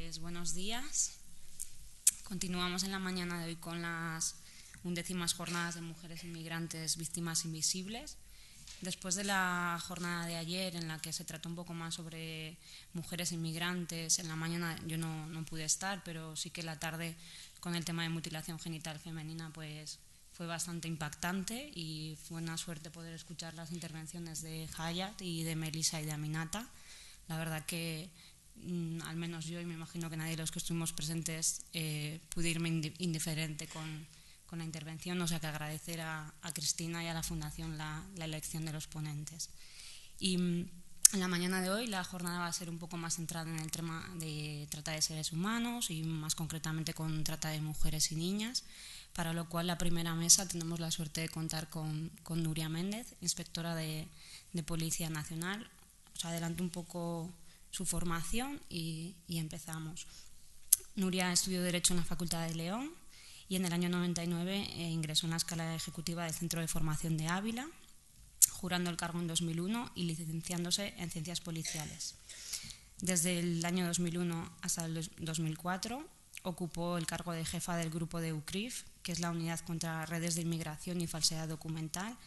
Pues buenos días. Continuamos en la mañana de hoy con las 11ª jornadas de mujeres inmigrantes víctimas invisibles. Después de la jornada de ayer, en la que se trató un poco más sobre mujeres inmigrantes, en la mañana yo no pude estar, pero sí que la tarde con el tema de mutilación genital femenina pues fue bastante impactante y fue una suerte poder escuchar las intervenciones de Hayat y de Melissa y de Aminata. La verdad que al menos yo, y me imagino que nadie de los que estuvimos presentes, pude irme indiferente con la intervención, o sea que agradecer a Cristina y a la Fundación la elección de los ponentes. Y en la mañana de hoy la jornada va a ser un poco más centrada en el tema de trata de seres humanos y más concretamente con trata de mujeres y niñas, para lo cual la primera mesa tenemos la suerte de contar con Nuria Méndez, inspectora de Policía Nacional. Os adelanto un poco su formación y empezamos. Nuria estudió Derecho en la Facultad de León y en el año 99 ingresó en la escala ejecutiva del Centro de Formación de Ávila, jurando el cargo en 2001 y licenciándose en Ciencias Policiales. Desde el año 2001 hasta el 2004 ocupó el cargo de jefa del grupo de UCRIF, que es la Unidad contra Redes de Inmigración y Falsedad Documental,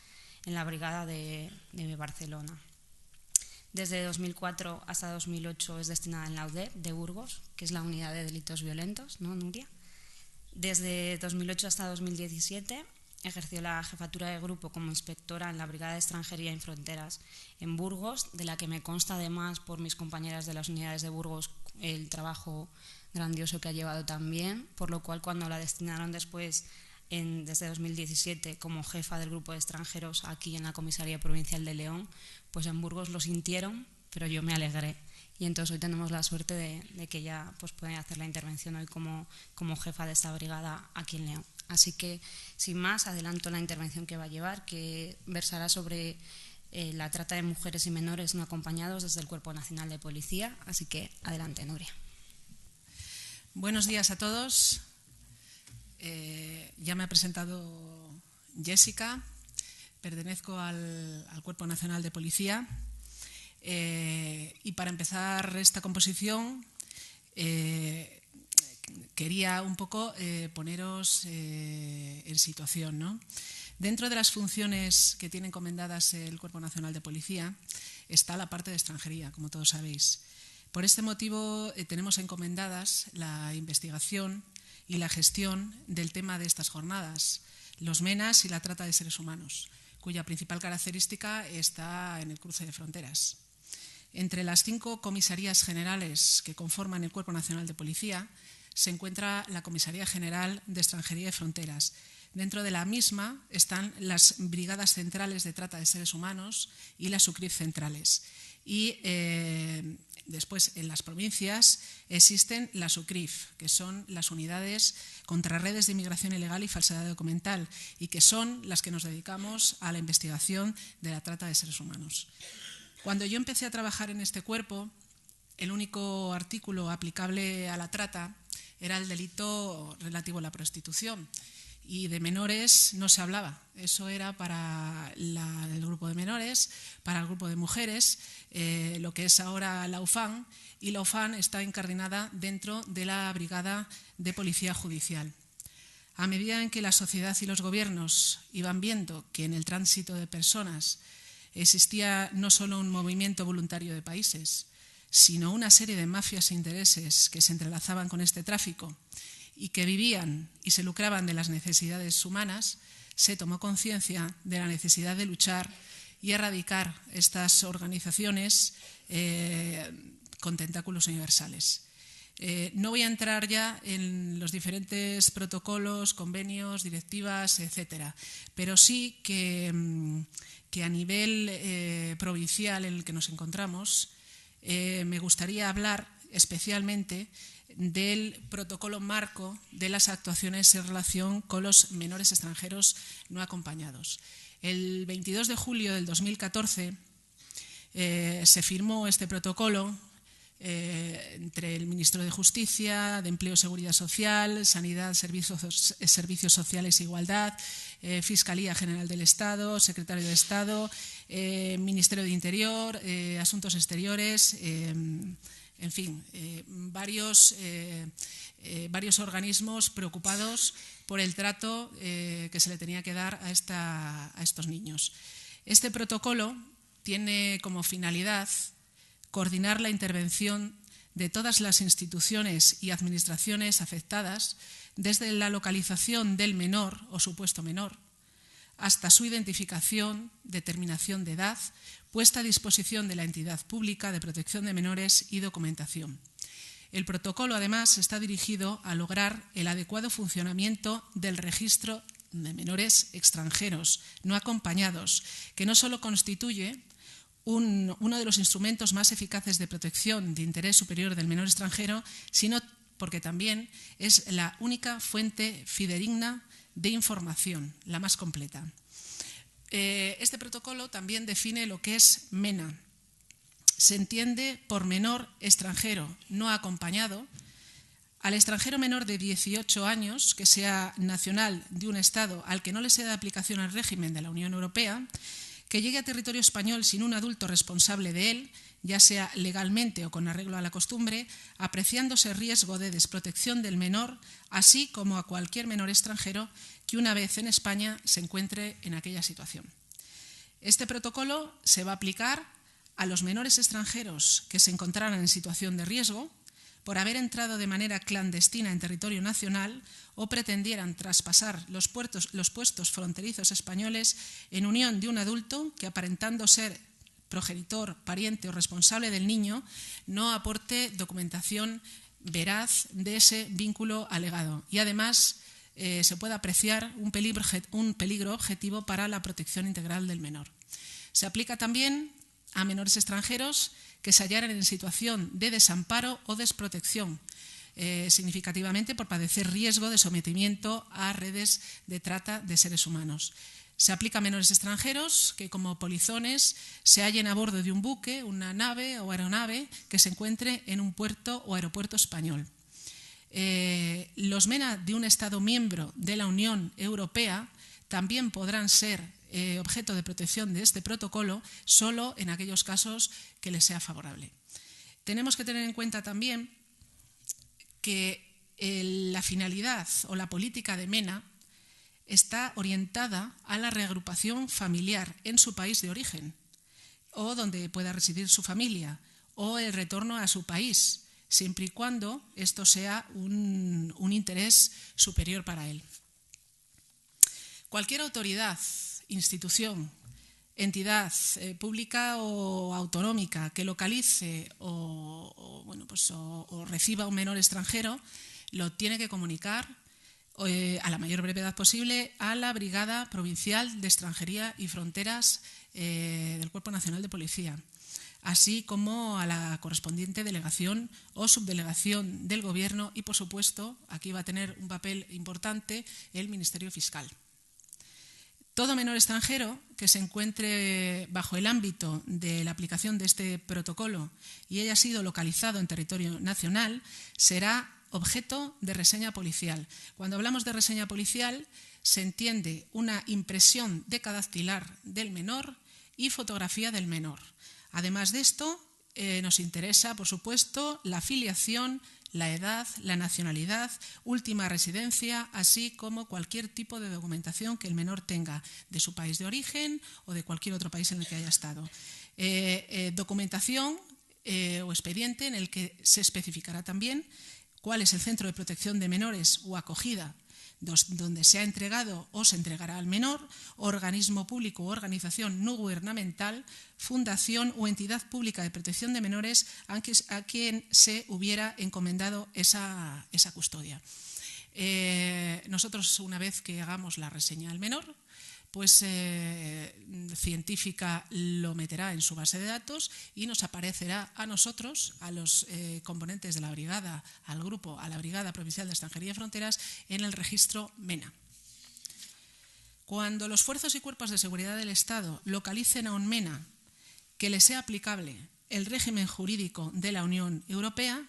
en la Brigada de Barcelona. Desde 2004 hasta 2008 es destinada en la UDEP de Burgos, que es la Unidad de Delitos Violentos, ¿no, Nuria? Desde 2008 hasta 2017 ejerció la jefatura de grupo como inspectora en la Brigada de Extranjería y Fronteras en Burgos, de la que me consta además por mis compañeras de las unidades de Burgos el trabajo grandioso que ha llevado también, por lo cual cuando la destinaron después desde 2017 como jefa del grupo de extranjeros aquí en la Comisaría Provincial de León, pues en Burgos lo sintieron, pero yo me alegré. Y entonces hoy tenemos la suerte de que ella pues, puede hacer la intervención hoy como jefa de esta brigada aquí en León. Así que, sin más, adelanto la intervención que va a llevar, que versará sobre la trata de mujeres y menores no acompañados desde el Cuerpo Nacional de Policía. Así que, adelante, Nuria. Buenos días a todos. Ya me ha presentado Jessica, pertenezco al Cuerpo Nacional de Policía y para empezar esta composición quería un poco poneros en situación, ¿no? Dentro de las funciones que tiene encomendadas el Cuerpo Nacional de Policía está la parte de extranjería, como todos sabéis. Por este motivo tenemos encomendadas la investigación y la gestión del tema de estas jornadas, los MENAs y la trata de seres humanos, cuya principal característica está en el cruce de fronteras. Entre las 5 comisarías generales que conforman el Cuerpo Nacional de Policía se encuentra la Comisaría General de Extranjería y Fronteras. Dentro de la misma están las Brigadas Centrales de Trata de Seres Humanos y las UCRIF centrales. Y después, en las provincias, existen las UCRIF, que son las unidades contra redes de inmigración ilegal y falsedad documental, y que son las que nos dedicamos a la investigación de la trata de seres humanos. Cuando yo empecé a trabajar en este cuerpo, el único artículo aplicable a la trata era el delito relativo a la prostitución. Y de menores no se hablaba, eso era para el grupo de menores, para el grupo de mujeres, lo que es ahora la UFAN, y la UFAN está incardinada dentro de la Brigada de Policía Judicial. A medida en que la sociedad y los gobiernos iban viendo que en el tránsito de personas existía no solo un movimiento voluntario de países, sino una serie de mafias e intereses que se entrelazaban con este tráfico, y que vivían y se lucraban de las necesidades humanas, se tomó conciencia de la necesidad de luchar y erradicar estas organizaciones con tentáculos universales. No voy a entrar ya en los diferentes protocolos, convenios, directivas, etcétera, pero sí que a nivel provincial en el que nos encontramos, me gustaría hablar especialmente del protocolo marco de las actuaciones en relación con los menores extranjeros no acompañados. El 22 de julio del 2014 se firmó este protocolo entre el Ministro de Justicia, de Empleo y Seguridad Social, Sanidad, Servicios Sociales e Igualdad, Fiscalía General del Estado, Secretario de Estado, Ministerio de Interior, Asuntos Exteriores, En fin, varios organismos preocupados por el trato que se le tenía que dar a estos niños. Este protocolo tiene como finalidad coordinar la intervención de todas las instituciones y administraciones afectadas, desde la localización del menor o supuesto menor hasta su identificación, determinación de edad, puesta a disposición de la entidad pública de protección de menores y documentación. El protocolo, además, está dirigido a lograr el adecuado funcionamiento del registro de menores extranjeros no acompañados, que no solo constituye uno de los instrumentos más eficaces de protección de interés superior del menor extranjero, sino porque también es la única fuente fidedigna de información, la más completa. Este protocolo también define lo que es MENA. Se entiende por menor extranjero no acompañado al extranjero menor de 18 años que sea nacional de un Estado al que no le sea de aplicación el régimen de la Unión Europea, que llegue a territorio español sin un adulto responsable de él, ya sea legalmente o con arreglo a la costumbre, apreciándose riesgo de desprotección del menor, así como a cualquier menor extranjero que una vez en España se encuentre en aquella situación. Este protocolo se va a aplicar a los menores extranjeros que se encontraran en situación de riesgo por haber entrado de manera clandestina en territorio nacional o pretendieran traspasar los puestos fronterizos españoles en unión de un adulto que, aparentando ser progenitor, pariente o responsable del niño, no aporte documentación veraz de ese vínculo alegado y además se puede apreciar un peligro objetivo para la protección integral del menor. Se aplica también a menores extranjeros que se hallaran en situación de desamparo o desprotección, significativamente por padecer riesgo de sometimiento a redes de trata de seres humanos. Se aplica a menores extranjeros que, como polizones, se hallen a bordo de un buque, una nave o aeronave que se encuentre en un puerto o aeropuerto español. Los MENA de un Estado miembro de la Unión Europea también podrán ser objeto de protección de este protocolo solo en aquellos casos que les sea favorable. Tenemos que tener en cuenta también que la finalidad o la política de MENA está orientada a la reagrupación familiar en su país de origen o donde pueda residir su familia o el retorno a su país, siempre y cuando esto sea un interés superior para él. Cualquier autoridad, institución, entidad pública o autonómica que localice o reciba un menor extranjero lo tiene que comunicar a la mayor brevedad posible a la Brigada Provincial de Extranjería y Fronteras del Cuerpo Nacional de Policía, así como a la correspondiente delegación o subdelegación del Gobierno y, por supuesto, aquí va a tener un papel importante el Ministerio Fiscal. Todo menor extranjero que se encuentre bajo el ámbito de la aplicación de este protocolo y haya sido localizado en territorio nacional será objeto de reseña policial. Cuando hablamos de reseña policial se entiende una impresión decadactilar del menor y fotografía del menor. Además de esto, nos interesa, por supuesto, la filiación, la edad, la nacionalidad, última residencia, así como cualquier tipo de documentación que el menor tenga de su país de origen o de cualquier otro país en el que haya estado. Documentación o expediente en el que se especificará también cuál es el centro de protección de menores o acogida donde se ha entregado o se entregará al menor, organismo público u organización no gubernamental, fundación o entidad pública de protección de menores a quien se hubiera encomendado esa custodia. Nosotros, una vez que hagamos la reseña al menor, pues científica lo meterá en su base de datos y nos aparecerá a nosotros, a los componentes de la brigada, al grupo, a la Brigada Provincial de Extranjería y Fronteras, en el registro MENA. Cuando los fuerzas y cuerpos de seguridad del Estado localicen a un MENA que le sea aplicable el régimen jurídico de la Unión Europea,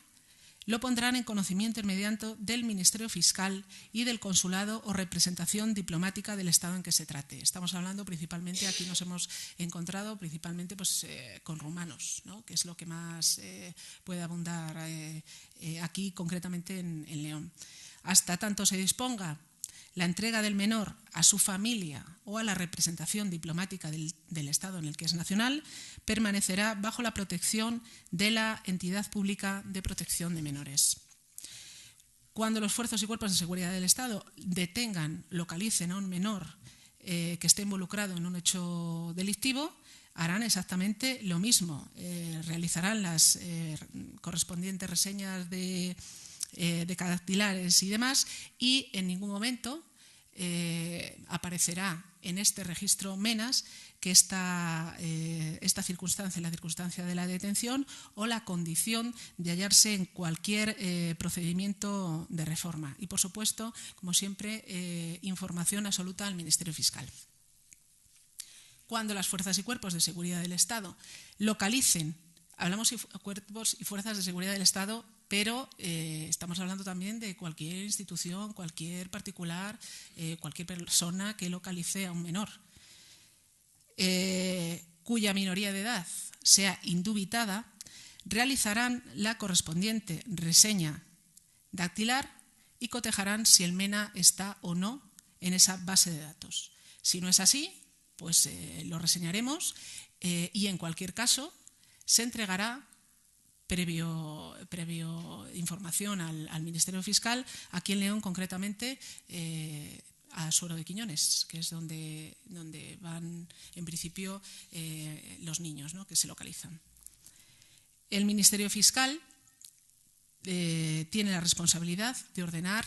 lo pondrán en conocimiento inmediato del Ministerio Fiscal y del consulado o representación diplomática del Estado en que se trate. Estamos hablando principalmente, aquí nos hemos encontrado principalmente pues, con rumanos, ¿no? Que es lo que más puede abundar aquí concretamente en León. Hasta tanto se disponga la entrega del menor a su familia o a la representación diplomática del Estado en el que es nacional, permanecerá bajo la protección de la entidad pública de protección de menores. Cuando los fuerzas y cuerpos de seguridad del Estado detengan, localicen a un menor que esté involucrado en un hecho delictivo, harán exactamente lo mismo. Realizarán las correspondientes reseñas de cadactilares y demás, y en ningún momento aparecerá en este registro MENAS que esta circunstancia, la circunstancia de la detención o la condición de hallarse en cualquier procedimiento de reforma. Y, por supuesto, como siempre, información absoluta al Ministerio Fiscal. Cuando las fuerzas y cuerpos de seguridad del Estado localicen, hablamos de cuerpos y fuerzas de seguridad del Estado, pero estamos hablando también de cualquier institución, cualquier particular, cualquier persona que localice a un menor, cuya minoría de edad sea indubitada, realizarán la correspondiente reseña dactilar y cotejarán si el MENA está o no en esa base de datos. Si no es así, pues lo reseñaremos y en cualquier caso se entregará previo información al Ministerio Fiscal, aquí en León concretamente a Suero de Quiñones, que es donde van en principio los niños, ¿no?, que se localizan. El Ministerio Fiscal tiene la responsabilidad de ordenar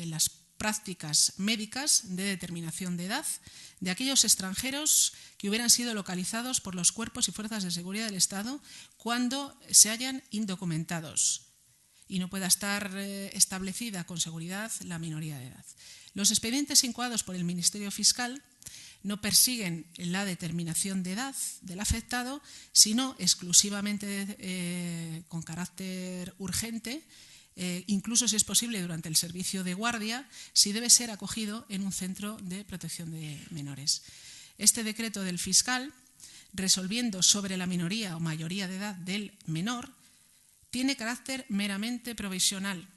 las prácticas médicas de determinación de edad de aquellos extranjeros que hubieran sido localizados por los cuerpos y fuerzas de seguridad del Estado cuando se hayan indocumentados y no pueda estar establecida con seguridad la minoría de edad. Los expedientes incoados por el Ministerio Fiscal no persiguen la determinación de edad del afectado, sino exclusivamente con carácter urgente, incluso si es posible durante el servicio de guardia, si debe ser acogido en un centro de protección de menores. Este decreto del fiscal, resolviendo sobre la minoría o mayoría de edad del menor, tiene carácter meramente provisional,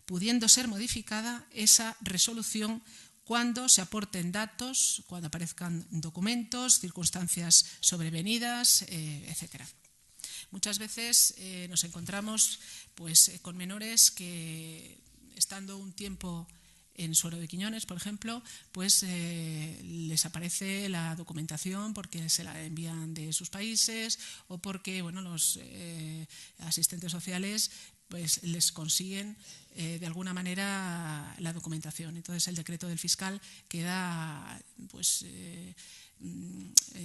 pudiendo ser modificada esa resolución cuando se aporten datos, cuando aparezcan documentos, circunstancias sobrevenidas, etcétera. Muchas veces nos encontramos pues, con menores que, estando un tiempo en Suero de Quiñones, por ejemplo, pues les aparece la documentación porque se la envían de sus países o porque bueno, los asistentes sociales pues, les consiguen de alguna manera la documentación. Entonces el decreto del fiscal queda pues,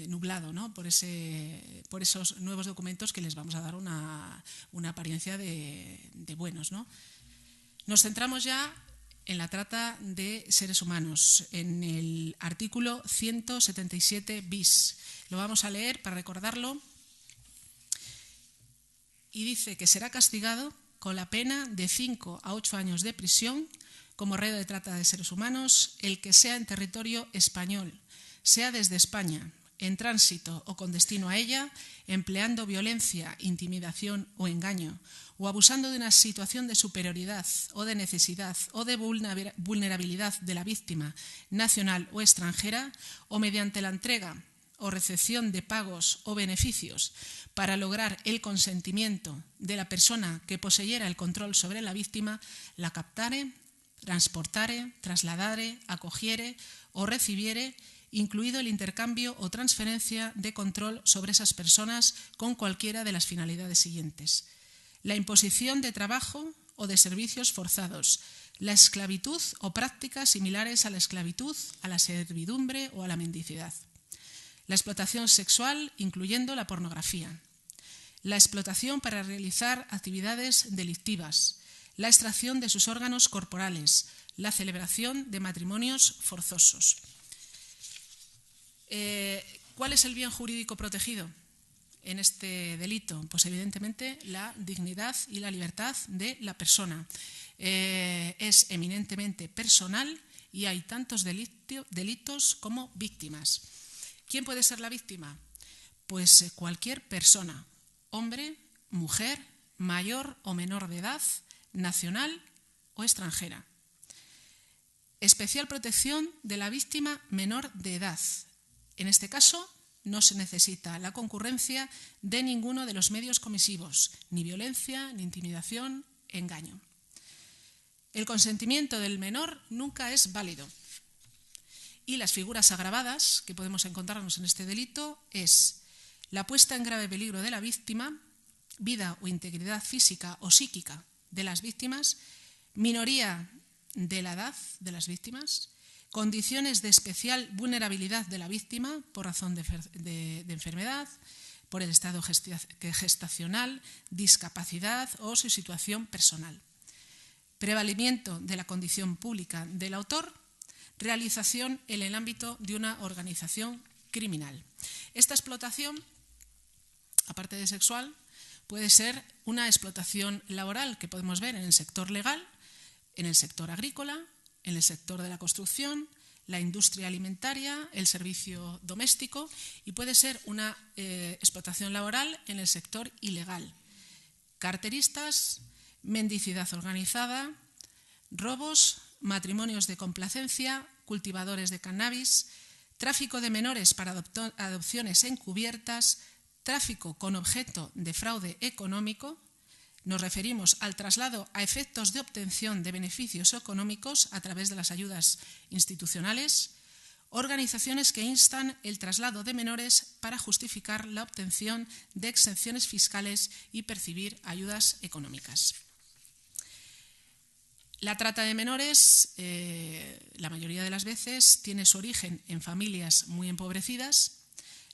nublado, ¿no?, por esos nuevos documentos que les vamos a dar una apariencia de buenos, ¿no? Nos centramos ya en la trata de seres humanos, en el artículo 177 bis. Lo vamos a leer para recordarlo. Y dice que será castigado con la pena de 5 a 8 años de prisión como reo de trata de seres humanos el que sea en territorio español, sea desde España, en tránsito o con destino a ella, empleando violencia, intimidación o engaño, o abusando de una situación de superioridad o de necesidad o de vulnerabilidad de la víctima nacional o extranjera, o mediante la entrega o recepción de pagos o beneficios para lograr el consentimiento de la persona que poseyera el control sobre la víctima, la captare, transportare, trasladare, acogiere o recibiere, incluido el intercambio o transferencia de control sobre esas personas con cualquiera de las finalidades siguientes: la imposición de trabajo o de servicios forzados, la esclavitud o prácticas similares a la esclavitud, a la servidumbre o a la mendicidad, la explotación sexual, incluyendo la pornografía, la explotación para realizar actividades delictivas, la extracción de sus órganos corporales, la celebración de matrimonios forzosos. ¿Cuál es el bien jurídico protegido? en este delito? Pues evidentemente la dignidad y la libertad de la persona. Es eminentemente personal y hay tantos delitos como víctimas. ¿Quién puede ser la víctima? Pues cualquier persona, hombre, mujer, mayor o menor de edad, nacional o extranjera. Especial protección de la víctima menor de edad. En este caso, no se necesita la concurrencia de ninguno de los medios comisivos, ni violencia, ni intimidación, engaño. El consentimiento del menor nunca es válido. Y las figuras agravadas que podemos encontrarnos en este delito es la puesta en grave peligro de la víctima, vida o integridad física o psíquica de las víctimas, minoría de la edad de las víctimas, condiciones de especial vulnerabilidad de la víctima por razón de enfermedad, por el estado gestacional, discapacidad o su situación personal. Prevalimiento de la condición pública del autor, realización en el ámbito de una organización criminal. Esta explotación, aparte de sexual, puede ser una explotación laboral que podemos ver en el sector legal, en el sector agrícola, en el sector de la construcción, la industria alimentaria, el servicio doméstico, y puede ser una explotación laboral en el sector ilegal. Carteristas, mendicidad organizada, robos, matrimonios de complacencia, cultivadores de cannabis, tráfico de menores para adopciones encubiertas, tráfico con objeto de fraude económico. Nos referimos al traslado a efectos de obtención de beneficios económicos a través de las ayudas institucionales, organizaciones que instan el traslado de menores para justificar la obtención de exenciones fiscales y percibir ayudas económicas. La trata de menores, la mayoría de las veces, tiene su origen en familias muy empobrecidas.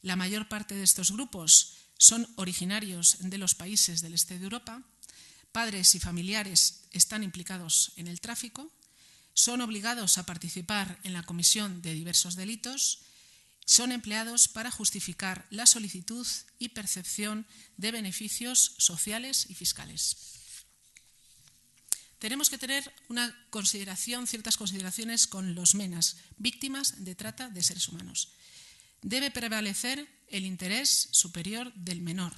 La mayor parte de estos grupos son originarios de los países del este de Europa. Padres y familiares están implicados en el tráfico, son obligados a participar en la comisión de diversos delitos, son empleados para justificar la solicitud y percepción de beneficios sociales y fiscales. Tenemos que tener ciertas consideraciones con los MENAs, víctimas de trata de seres humanos. Debe prevalecer el interés superior del menor.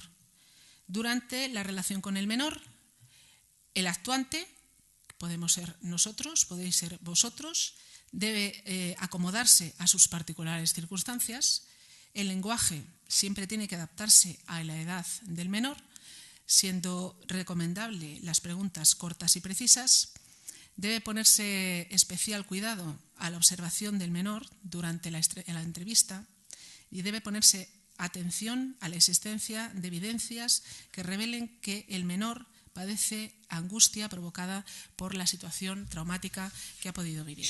Durante la relación con el menor, el actuante, podemos ser nosotros, podéis ser vosotros, debe acomodarse a sus particulares circunstancias. El lenguaje siempre tiene que adaptarse a la edad del menor, siendo recomendable las preguntas cortas y precisas. Debe ponerse especial cuidado a la observación del menor durante la entrevista y debe ponerse atención a la existencia de evidencias que revelen que el menor padece angustia provocada por la situación traumática que ha podido vivir.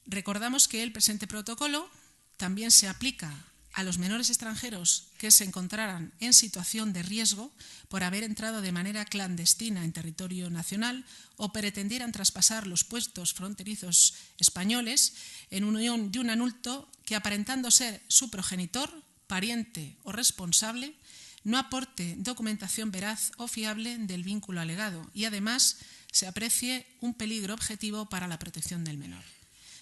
Recordamos que el presente protocolo también se aplica a los menores extranjeros que se encontraran en situación de riesgo por haber entrado de manera clandestina en territorio nacional o pretendieran traspasar los puestos fronterizos españoles en unión de un adulto que, aparentando ser su progenitor, pariente o responsable, no aporte documentación veraz o fiable del vínculo alegado y además se aprecie un peligro objetivo para la protección del menor.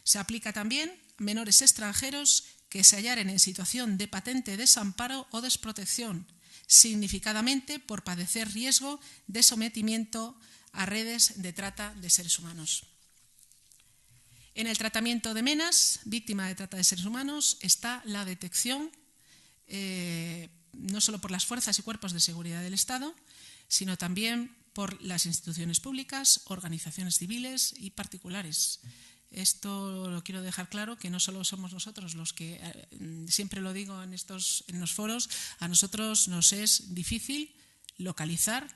Se aplica también a menores extranjeros que se hallaren en situación de patente desamparo o desprotección, significadamente por padecer riesgo de sometimiento a redes de trata de seres humanos. En el tratamiento de MENAs, víctima de trata de seres humanos, está la detección no solo por las fuerzas y cuerpos de seguridad del Estado, sino también por las instituciones públicas, organizaciones civiles y particulares. Esto lo quiero dejar claro, que no solo somos nosotros los que, siempre lo digo en los foros, a nosotros nos es difícil localizar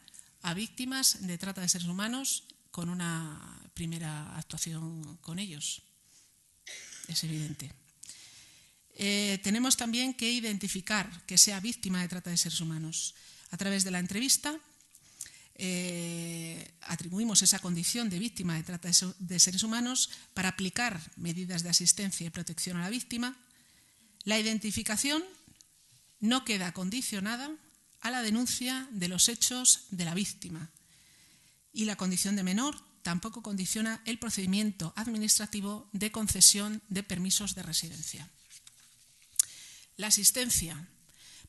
a víctimas de trata de seres humanos con una primera actuación con ellos. Es evidente. Tenemos también que identificar que sea víctima de trata de seres humanos. A través de la entrevista atribuimos esa condición de víctima de trata de seres humanos para aplicar medidas de asistencia y protección a la víctima. La identificación no queda condicionada a la denuncia de los hechos de la víctima y la condición de menor tampoco condiciona el procedimiento administrativo de concesión de permisos de residencia. La asistencia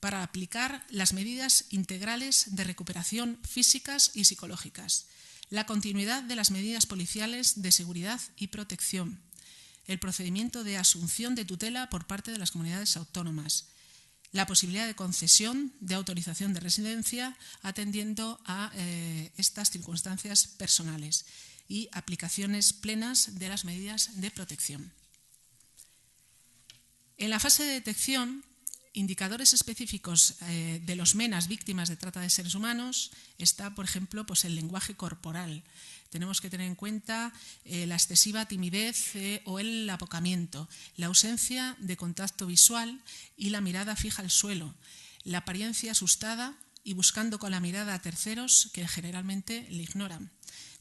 para aplicar las medidas integrales de recuperación físicas y psicológicas, la continuidad de las medidas policiales de seguridad y protección, el procedimiento de asunción de tutela por parte de las comunidades autónomas, la posibilidad de concesión de autorización de residencia atendiendo a estas circunstancias personales y aplicaciones plenas de las medidas de protección. En la fase de detección, indicadores específicos de los MENAs víctimas de trata de seres humanos está, por ejemplo, pues el lenguaje corporal. Tenemos que tener en cuenta la excesiva timidez o el apocamiento, la ausencia de contacto visual y la mirada fija al suelo, la apariencia asustada y buscando con la mirada a terceros que generalmente le ignoran,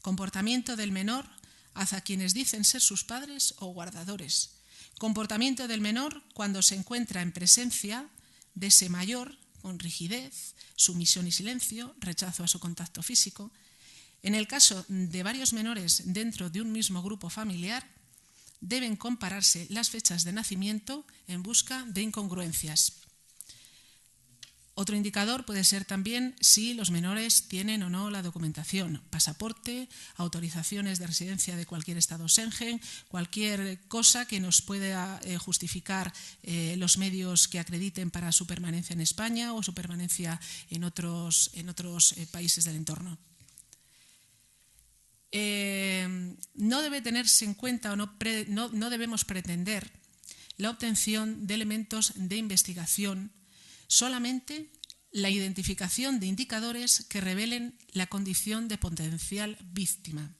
comportamiento del menor hacia quienes dicen ser sus padres o guardadores, comportamiento del menor cuando se encuentra en presencia de ese mayor con rigidez, sumisión y silencio, rechazo a su contacto físico. En el caso de varios menores dentro de un mismo grupo familiar, deben compararse las fechas de nacimiento en busca de incongruencias. Otro indicador puede ser también si los menores tienen o no la documentación, pasaporte, autorizaciones de residencia de cualquier estado Schengen, cualquier cosa que nos pueda justificar los medios que acrediten para su permanencia en España o su permanencia en otros países del entorno. No debe tenerse en cuenta o no debemos pretender la obtención de elementos de investigación, solamente la identificación de indicadores que revelen la condición de potencial víctima.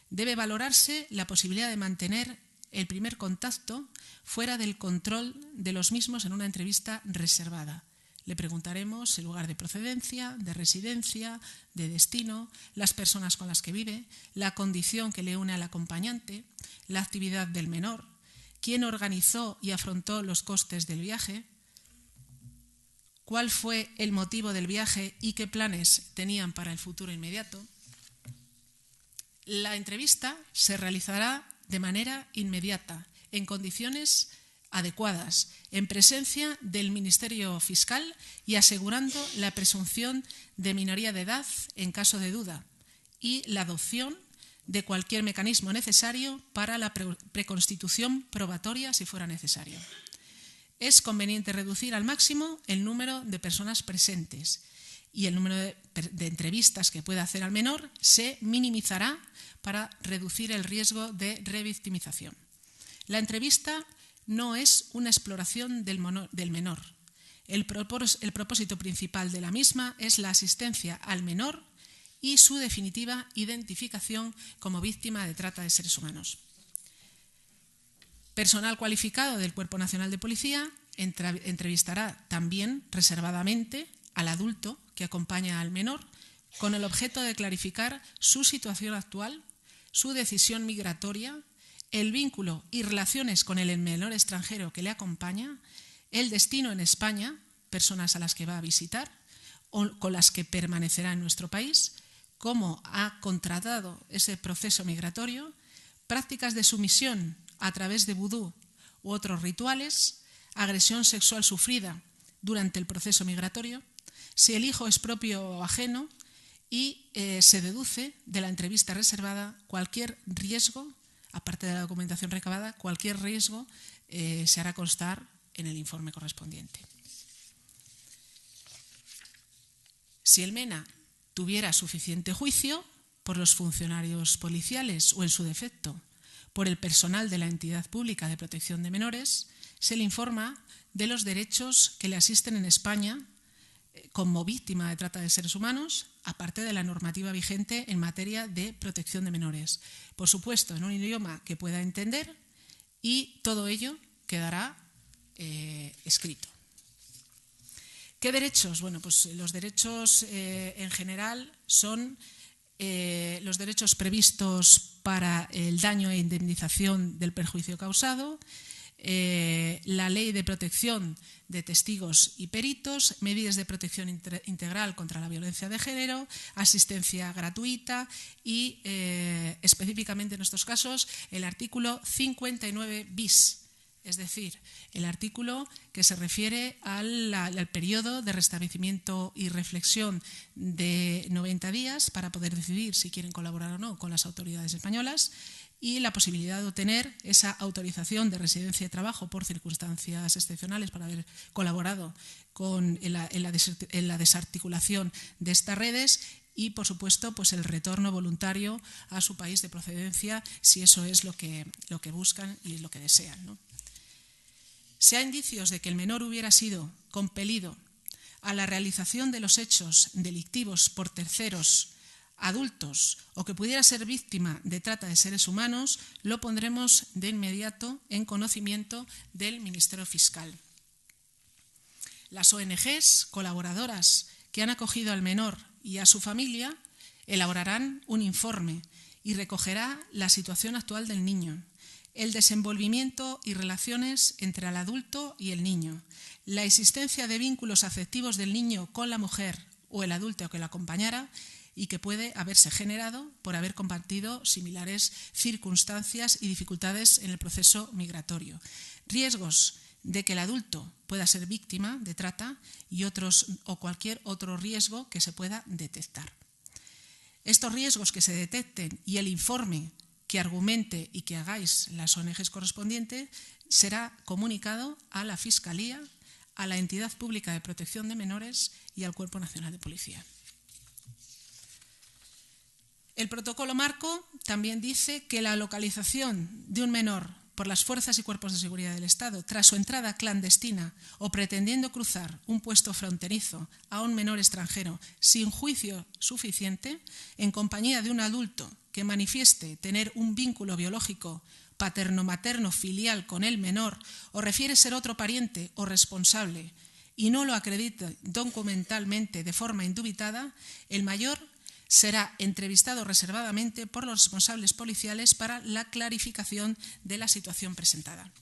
Debe valorarse la posibilidad de mantener el primer contacto fuera del control de los mismos en una entrevista reservada. Le preguntaremos el lugar de procedencia, de residencia, de destino, las personas con las que vive, la condición que le une al acompañante, la actividad del menor, quién organizó y afrontó los costes del viaje, cuál fue el motivo del viaje y qué planes tenían para el futuro inmediato. La entrevista se realizará de manera inmediata, en condiciones adecuadas, en presencia del Ministerio Fiscal y asegurando la presunción de minoría de edad en caso de duda y la adopción de cualquier mecanismo necesario para la preconstitución probatoria si fuera necesario. Es conveniente reducir al máximo el número de personas presentes y el número de entrevistas que pueda hacer al menor se minimizará para reducir el riesgo de revictimización. La entrevista no es una exploración del menor. El propósito principal de la misma es la asistencia al menor y su definitiva identificación como víctima de trata de seres humanos. Personal cualificado del Cuerpo Nacional de Policía entrevistará también reservadamente al adulto que acompaña al menor con el objeto de clarificar su situación actual, su decisión migratoria, el vínculo y relaciones con el menor extranjero que le acompaña, el destino en España, personas a las que va a visitar o con las que permanecerá en nuestro país, cómo ha contratado ese proceso migratorio, prácticas de sumisión a través de vudú u otros rituales, agresión sexual sufrida durante el proceso migratorio, si el hijo es propio o ajeno y se deduce de la entrevista reservada cualquier riesgo, aparte de la documentación recabada, cualquier riesgo se hará constar en el informe correspondiente. Si el MENA tuviera suficiente juicio por los funcionarios policiales o en su defecto por el personal de la entidad pública de protección de menores, se le informa de los derechos que le asisten en España como víctima de trata de seres humanos, aparte de la normativa vigente en materia de protección de menores. Por supuesto, en un idioma que pueda entender y todo ello quedará escrito. ¿Qué derechos? Bueno, pues los derechos en general son los derechos previstos para el daño e indemnización del perjuicio causado, la Ley de Protección de Testigos y Peritos, medidas de protección integral contra la violencia de género, asistencia gratuita y, específicamente en estos casos, el artículo 59 bis. Es decir, el artículo que se refiere al periodo de restablecimiento y reflexión de 90 días para poder decidir si quieren colaborar o no con las autoridades españolas y la posibilidad de obtener esa autorización de residencia y trabajo por circunstancias excepcionales para haber colaborado en la desarticulación de estas redes y, por supuesto, pues el retorno voluntario a su país de procedencia si eso es lo que buscan y lo que desean, ¿no? Si hay indicios de que el menor hubiera sido compelido a la realización de los hechos delictivos por terceros adultos o que pudiera ser víctima de trata de seres humanos, lo pondremos de inmediato en conocimiento del Ministerio Fiscal. Las ONGs colaboradoras que han acogido al menor y a su familia elaborarán un informe y recogerá la situación actual del niño, el desenvolvimiento y relaciones entre el adulto y el niño, la existencia de vínculos afectivos del niño con la mujer o el adulto que lo acompañara y que puede haberse generado por haber compartido similares circunstancias y dificultades en el proceso migratorio, riesgos de que el adulto pueda ser víctima de trata y cualquier otro riesgo que se pueda detectar. Estos riesgos que se detecten y el informe que argumente y que hagáis las ONGs correspondientes será comunicado a la Fiscalía, a la Entidad Pública de Protección de Menores y al Cuerpo Nacional de Policía. El protocolo marco también dice que la localización de un menor por las fuerzas y cuerpos de seguridad del Estado tras su entrada clandestina o pretendiendo cruzar un puesto fronterizo a un menor extranjero sin juicio suficiente, en compañía de un adulto que manifieste tener un vínculo biológico paterno-materno filial con el menor o refiere ser otro pariente o responsable y no lo acredite documentalmente de forma indubitada, el mayor será entrevistado reservadamente por los responsables policiales para la clarificación de la situación presentada.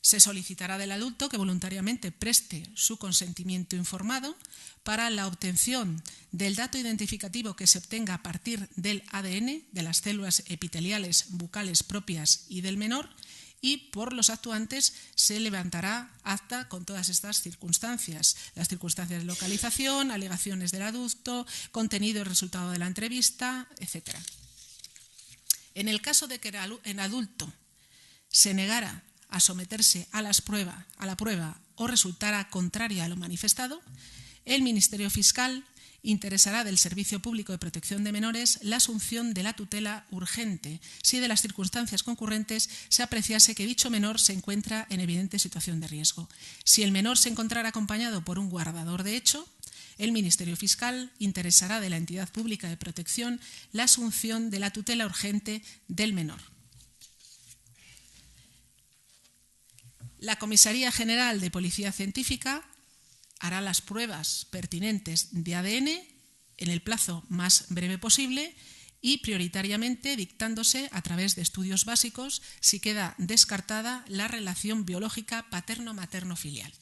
Se solicitará del adulto que voluntariamente preste su consentimiento informado para la obtención del dato identificativo que se obtenga a partir del ADN, de las células epiteliales bucales propias y del menor, y por los actuantes se levantará acta con todas estas circunstancias, las circunstancias de localización, alegaciones del adulto, contenido y resultado de la entrevista, etc. En el caso de que el adulto se negara a someterse a la prueba o resultara contraria a lo manifestado, el Ministerio Fiscal interesará del Servicio Público de Protección de Menores la asunción de la tutela urgente si de las circunstancias concurrentes se apreciase que dicho menor se encuentra en evidente situación de riesgo. Si el menor se encontrara acompañado por un guardador de hecho, el Ministerio Fiscal interesará de la entidad pública de protección la asunción de la tutela urgente del menor. La Comisaría General de Policía Científica hará las pruebas pertinentes de ADN en el plazo más breve posible y prioritariamente dictándose a través de estudios básicos si queda descartada la relación biológica paterno-materno-filial.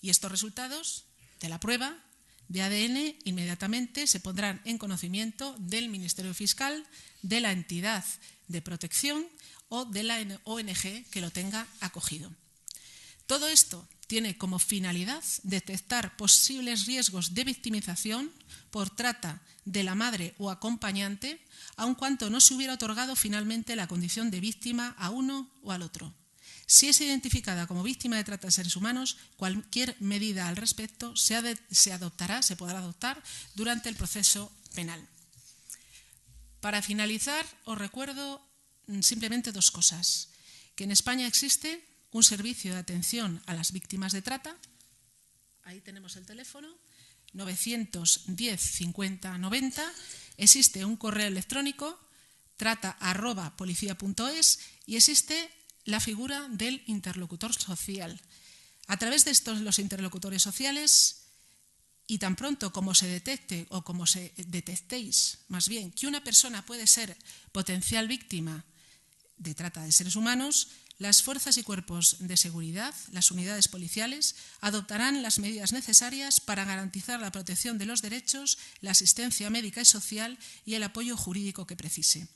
Y estos resultados de la prueba de ADN inmediatamente se pondrán en conocimiento del Ministerio Fiscal, de la entidad de protección o de la ONG que lo tenga acogido. Todo esto tiene como finalidad detectar posibles riesgos de victimización por trata de la madre o acompañante, aun cuando no se hubiera otorgado finalmente la condición de víctima a uno o al otro. Si es identificada como víctima de trata de seres humanos, cualquier medida al respecto se podrá adoptar durante el proceso penal. Para finalizar, os recuerdo simplemente dos cosas. Que en España existe un servicio de atención a las víctimas de trata, ahí tenemos el teléfono, 910 50 90, existe un correo electrónico, trata@policia.es, y existe la figura del interlocutor social. A través de los interlocutores sociales, y tan pronto como se detecte o como se detectéis, más bien, que una persona puede ser potencial víctima de trata de seres humanos, Las fuerzas y cuerpos de seguridad, las unidades policiales, adoptarán las medidas necesarias para garantizar la protección de los derechos, la asistencia médica y social y el apoyo jurídico que precise.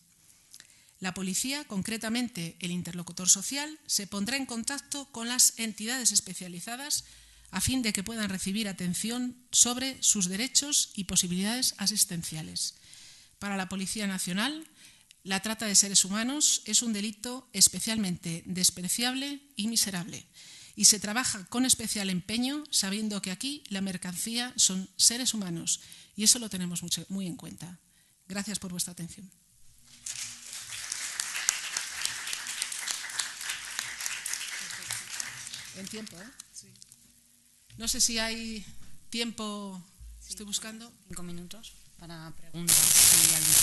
La policía, concretamente el interlocutor social, se pondrá en contacto con las entidades especializadas a fin de que puedan recibir atención sobre sus derechos y posibilidades asistenciales. Para la Policía Nacional, la trata de seres humanos es un delito especialmente despreciable y miserable, y se trabaja con especial empeño sabiendo que aquí la mercancía son seres humanos, y eso lo tenemos muy en cuenta. Gracias por vuestra atención. En tiempo, ¿eh? Sí. No sé si hay tiempo. Sí, estoy buscando. 5 minutos para preguntas. Si alguien...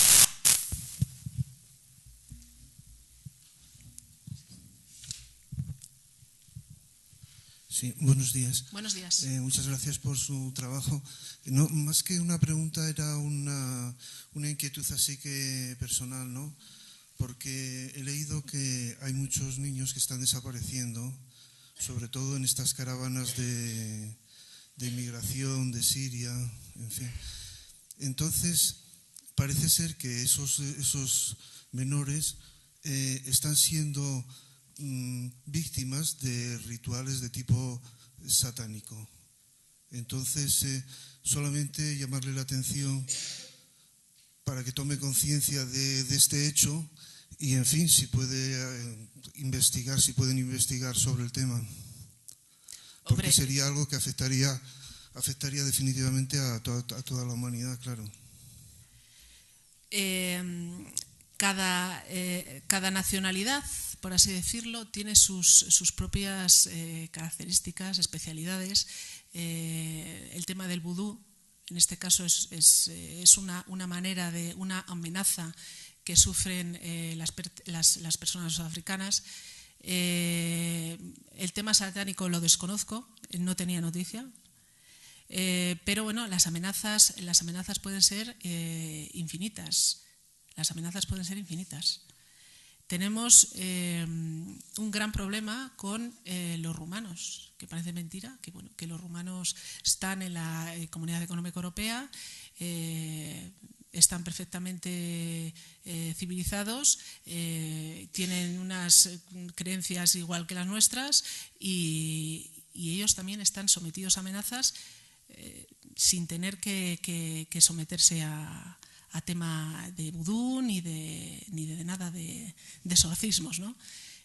Sí, buenos días. Buenos días. Muchas gracias por su trabajo. No, más que una pregunta, era una inquietud así que personal, ¿no? Porque he leído que hay muchos niños que están desapareciendo, sobre todo en estas caravanas de inmigración de Siria, en fin. Entonces, parece ser que esos menores están siendo víctimas de rituales de tipo satánico. Entonces, solamente llamarle la atención para que tome conciencia de este hecho y, en fin, si pueden investigar sobre el tema. Porque sería algo que afectaría definitivamente a toda la humanidad, claro. Cada nacionalidad, por así decirlo, tiene sus propias características, especialidades. El tema del vudú, en este caso, es una manera de una amenaza que sufren las personas africanas. El tema satánico lo desconozco, no tenía noticia. Pero bueno, las amenazas pueden ser infinitas. Las amenazas pueden ser infinitas. Tenemos un gran problema con los rumanos, que parece mentira, que los rumanos están en la Comunidad Económica Europea, están perfectamente civilizados, tienen unas creencias igual que las nuestras y ellos también están sometidos a amenazas sin tener que someterse a tema de vudú ni de nada de exorcismos, ¿no?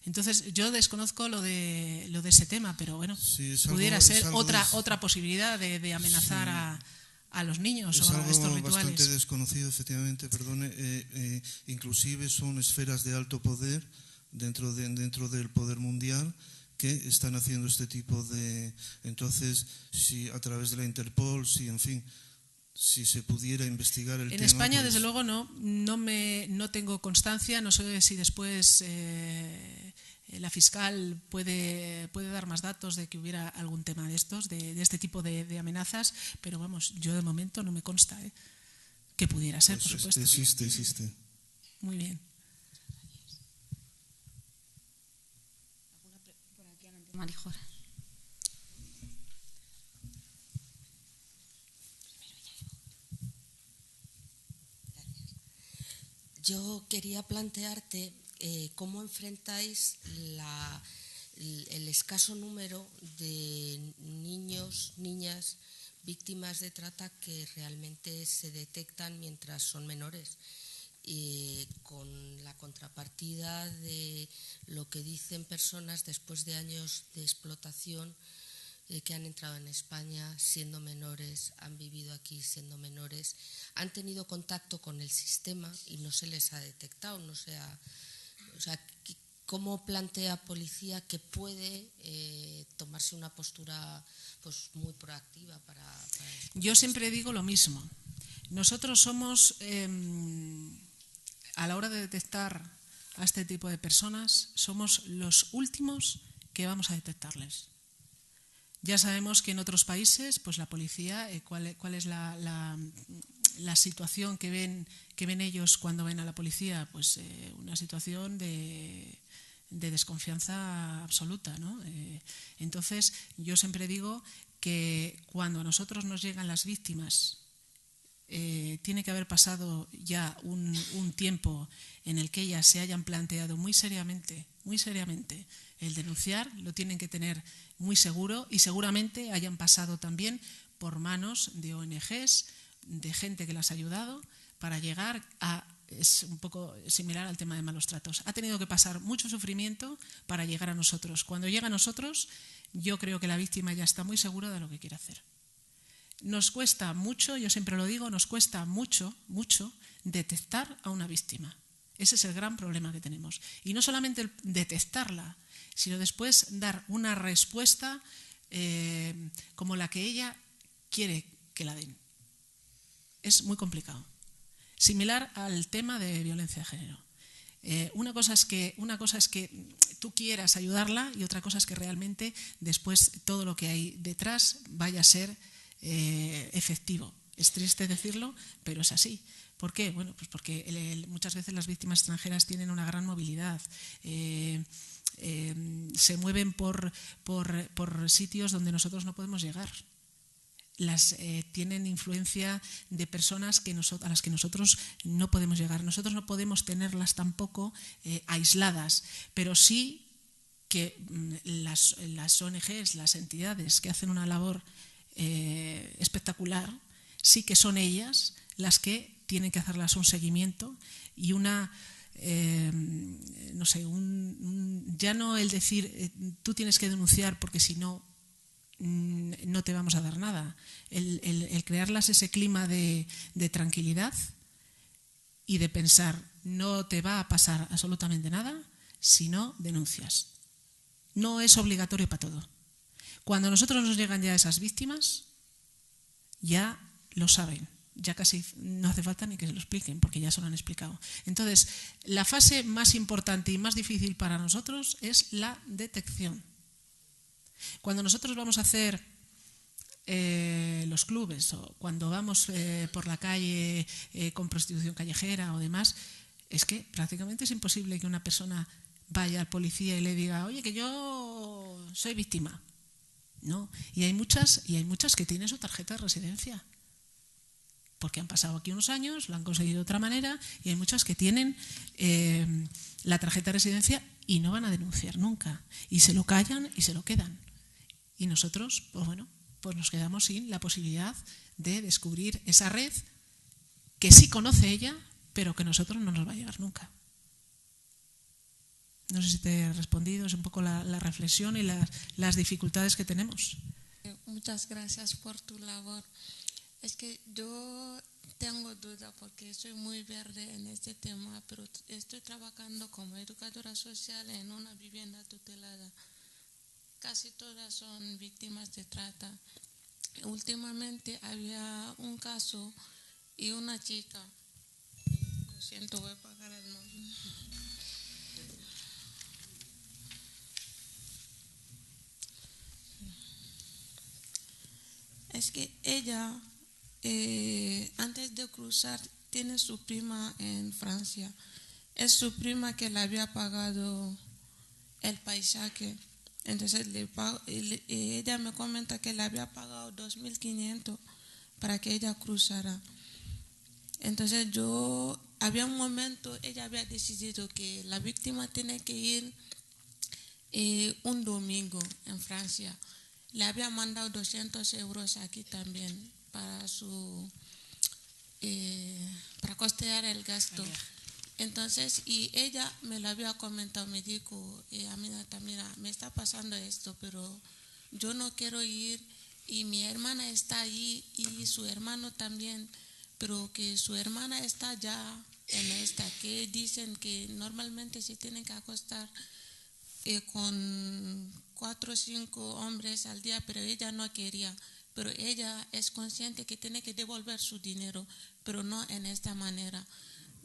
Entonces yo desconozco lo de ese tema, pero bueno, sí, pudiera ser otra posibilidad de amenazar sí. a los niños o a estos rituales. Es algo bastante desconocido, efectivamente, perdone. Inclusive son esferas de alto poder dentro del poder mundial que están haciendo este tipo de... Entonces, si a través de la Interpol, si en fin, si se pudiera investigar el tema... En España, pues... desde luego, no tengo constancia. No sé si después la fiscal puede dar más datos de que hubiera algún tema de estos, de este tipo de amenazas, pero vamos, yo de momento no me consta que pudiera ser, pues por supuesto. Existe. Muy bien. Marijora. Yo quería plantearte cómo enfrentáis el escaso número de niños, niñas víctimas de trata que realmente se detectan mientras son menores, con la contrapartida de lo que dicen personas después de años de explotación que han entrado en España siendo menores, han vivido aquí siendo menores, han tenido contacto con el sistema y no se les ha detectado. O sea, ¿cómo plantea policía que puede tomarse una postura pues muy proactiva para esto? Yo siempre digo lo mismo. Nosotros somos, a la hora de detectar a este tipo de personas, somos los últimos que vamos a detectarles. Ya sabemos que en otros países, pues la policía, cuál es la situación que ven ellos cuando ven a la policía, pues una situación de de desconfianza absoluta, ¿no? Entonces, yo siempre digo que cuando a nosotros nos llegan las víctimas, tiene que haber pasado ya un tiempo en el que ellas se hayan planteado muy seriamente el denunciar, lo tienen que tener muy seguro y seguramente hayan pasado también por manos de ONGs, de gente que las ha ayudado para llegar a... Es un poco similar al tema de malos tratos. Ha tenido que pasar mucho sufrimiento para llegar a nosotros. Cuando llega a nosotros, yo creo que la víctima ya está muy segura de lo que quiere hacer. Nos cuesta mucho, yo siempre lo digo, nos cuesta mucho detectar a una víctima. Ese es el gran problema que tenemos. Y no solamente el detectarla, sino después dar una respuesta como la que ella quiere que la den. Es muy complicado. Similar al tema de violencia de género. Una cosa es que tú quieras ayudarla y otra cosa es que realmente después todo lo que hay detrás vaya a ser efectivo. Es triste decirlo, pero es así. ¿Por qué? Bueno, pues porque muchas veces las víctimas extranjeras tienen una gran movilidad. Se mueven por sitios donde nosotros no podemos llegar. Tienen influencia de personas a las que nosotros no podemos llegar. Nosotros no podemos tenerlas tampoco aisladas, pero sí que las ONGs, las entidades que hacen una labor espectacular, sí que son ellas las que tienen que hacerlas un seguimiento y una... ya no el decir tú tienes que denunciar porque si no no te vamos a dar nada. El crearlas ese clima de tranquilidad y de pensar no te va a pasar absolutamente nada si no denuncias. No es obligatorio para todo. Cuando a nosotros nos llegan ya esas víctimas, ya lo saben. Ya casi no hace falta ni que se lo expliquen porque ya se lo han explicado. Entonces, la fase más importante y más difícil para nosotros es la detección. Cuando nosotros vamos a hacer los clubes o cuando vamos por la calle con prostitución callejera o demás, es que prácticamente es imposible que una persona vaya al policía y le diga, oye, que yo soy víctima. No, y hay muchas que tienen su tarjeta de residencia. Porque han pasado aquí unos años, lo han conseguido de otra manera, y hay muchas que tienen la tarjeta de residencia y no van a denunciar nunca. Y se lo callan y se lo quedan. Y nosotros, pues nos quedamos sin la posibilidad de descubrir esa red que sí conoce ella, pero que nosotros no nos va a llegar nunca. No sé si te he respondido, es un poco la reflexión y las dificultades que tenemos. Muchas gracias por tu labor. Es que yo tengo duda porque soy muy verde en este tema, pero estoy trabajando como educadora social en una vivienda tutelada. Casi todas son víctimas de trata. Últimamente había un caso y una chica, lo siento, voy a pagar el móvil. Es que ella, antes de cruzar, tiene su prima en Francia. Es su prima que le había pagado el paisaje. Entonces ella me comenta que le había pagado 2.500 para que ella cruzara. Entonces había un momento, ella había decidido que la víctima tiene que ir un domingo en Francia. Le había mandado 200 euros aquí también para costear el gasto. Entonces, y ella me lo había comentado, me dijo, Aminata, mira, me está pasando esto, pero yo no quiero ir y mi hermana está allí y su hermano también, pero que su hermana está ya en esta, que dicen que normalmente se tienen que acostar con 4 o 5 hombres al día, pero ella no quería. Pero ella es consciente que tiene que devolver su dinero, pero no en esta manera.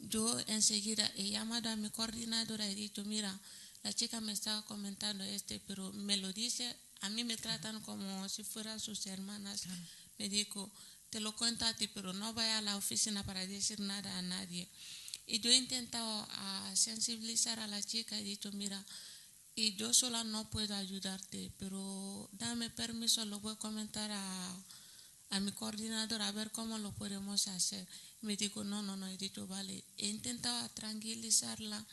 Yo enseguida he llamado a mi coordinadora y he dicho, mira, la chica me estaba comentando pero me lo dice, a mí me tratan como si fueran sus hermanas. Claro. Me dijo, te lo cuento a ti, pero no vaya a la oficina para decir nada a nadie. Y yo he intentado sensibilizar a la chica y he dicho, mira, y yo sola no puedo ayudarte, pero dame permiso, lo voy a comentar a mi coordinador a ver cómo lo podemos hacer. Me dijo, no, he dicho, vale. He intentado tranquilizarla,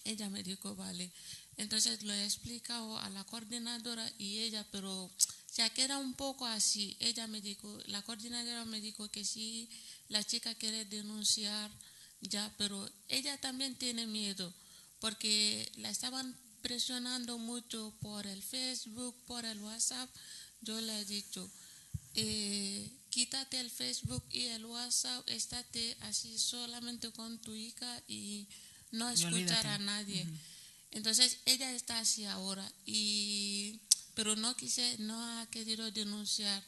ella me dijo, vale. Entonces lo he explicado a la coordinadora y ella, pero ya queda un poco así. Ella me dijo, la coordinadora me dijo que sí, la chica quiere denunciar ya, pero ella también tiene miedo porque la estaban presionando mucho por el Facebook, por el WhatsApp. Yo le he dicho, quítate el Facebook y el WhatsApp, estate así solamente con tu hija y no escuchar a nadie. Entonces ella está así ahora, pero no ha querido denunciar.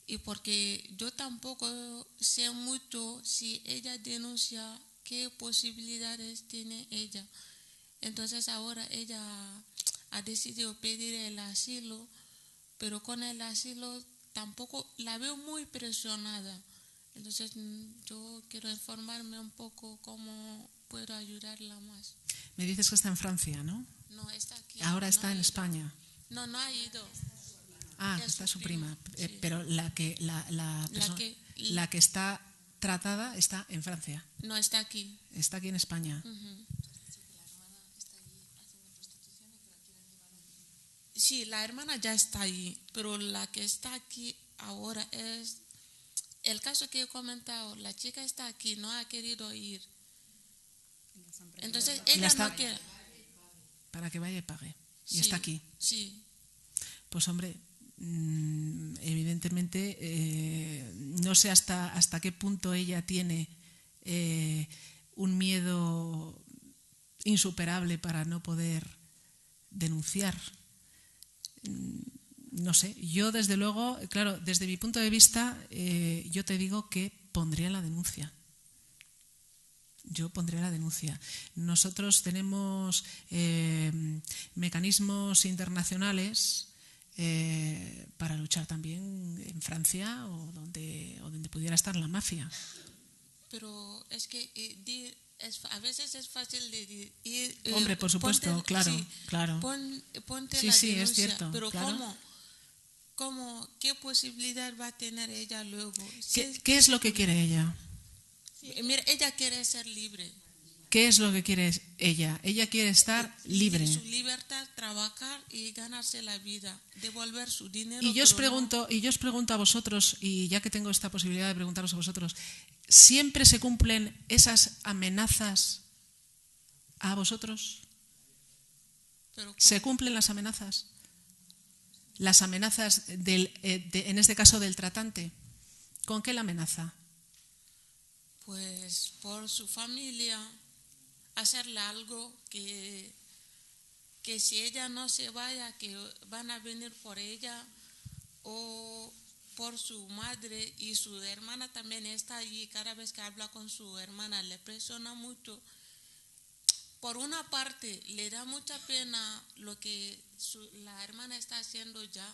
Y porque yo tampoco sé mucho si ella denuncia, qué posibilidades tiene ella. Entonces ahora ella ha decidido pedir el asilo, pero con el asilo tampoco la veo muy presionada. Entonces yo quiero informarme un poco cómo puedo ayudarla más. Me dices que está en Francia, ¿no? No, está aquí. Ahora está en España. No ha ido. Ah, Es está su su prima. sí. Pero la que está tratada está en Francia. No, está aquí. Está aquí en España. Sí, la hermana ya está ahí, pero la que está aquí ahora es el caso que he comentado. La chica está aquí, no ha querido ir. Entonces ella no quiere. Para que vaya y pague. Y Sí, está aquí. Sí. Pues hombre, evidentemente no sé hasta qué punto ella tiene un miedo insuperable para no poder denunciar. No sé, yo desde luego, claro, desde mi punto de vista, yo te digo que pondría la denuncia. Yo pondría la denuncia. Nosotros tenemos mecanismos internacionales para luchar también en Francia o donde pudiera estar la mafia. Pero es que a veces es fácil de ir. Hombre, por supuesto, claro. Ponte Sí, la sí, denuncia, es cierto. pero claro. ¿qué posibilidad va a tener ella luego? ¿Qué es lo que quiere ella? Mira, ella quiere ser libre. ¿Qué es lo que quiere ella? Ella quiere estar libre. Su libertad, trabajar y ganarse la vida, devolver su dinero. Y yo os pregunto a vosotros, y ya que tengo esta posibilidad de preguntaros a vosotros, ¿siempre se cumplen esas amenazas a vosotros? ¿Se cumplen las amenazas? Las amenazas en este caso del tratante. ¿Con qué la amenaza? Pues por su familia, hacerle algo que si ella no se vaya, que van a venir por ella, o por su madre, y su hermana también está allí. Cada vez que habla con su hermana le presiona mucho. Por una parte le da mucha pena lo que la hermana está haciendo ya,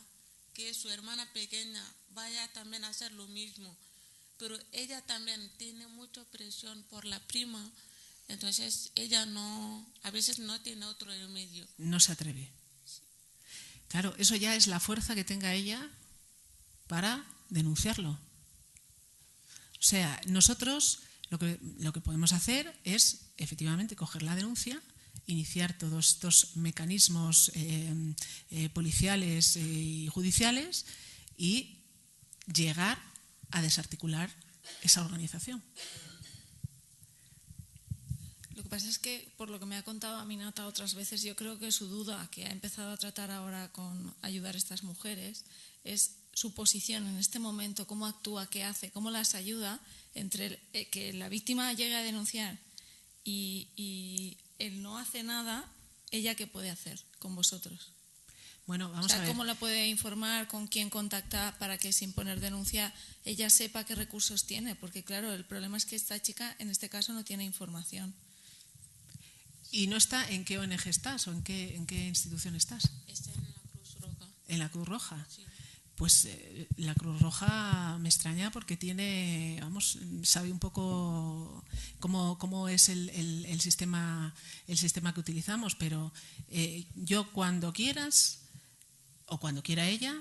que su hermana pequeña vaya también a hacer lo mismo. Pero ella también tiene mucha presión por la prima, entonces ella a veces no tiene otro remedio. No se atreve. Claro, eso ya es la fuerza que tenga ella para denunciarlo. O sea, nosotros lo que podemos hacer es efectivamente coger la denuncia, iniciar todos estos mecanismos policiales y judiciales y llegar a desarticular esa organización. Lo que pasa es que, por lo que me ha contado Aminata otras veces, yo creo que su duda, que ha empezado a tratar ahora con ayudar a estas mujeres, es su posición en este momento, cómo actúa, qué hace, cómo las ayuda entre que la víctima llegue a denunciar y él no hace nada, ella qué puede hacer con vosotros. Bueno, vamos a ver. ¿Cómo la puede informar, con quién contacta para que, sin poner denuncia, ella sepa qué recursos tiene? Porque claro, el problema es que esta chica en este caso no tiene información. ¿Y no está en qué ONG estás o en qué institución estás? Está en la Cruz Roja. ¿En la Cruz Roja? Sí. Pues la Cruz Roja me extraña porque sabe un poco cómo es el sistema que utilizamos, pero yo cuando quieras o cuando quiera ella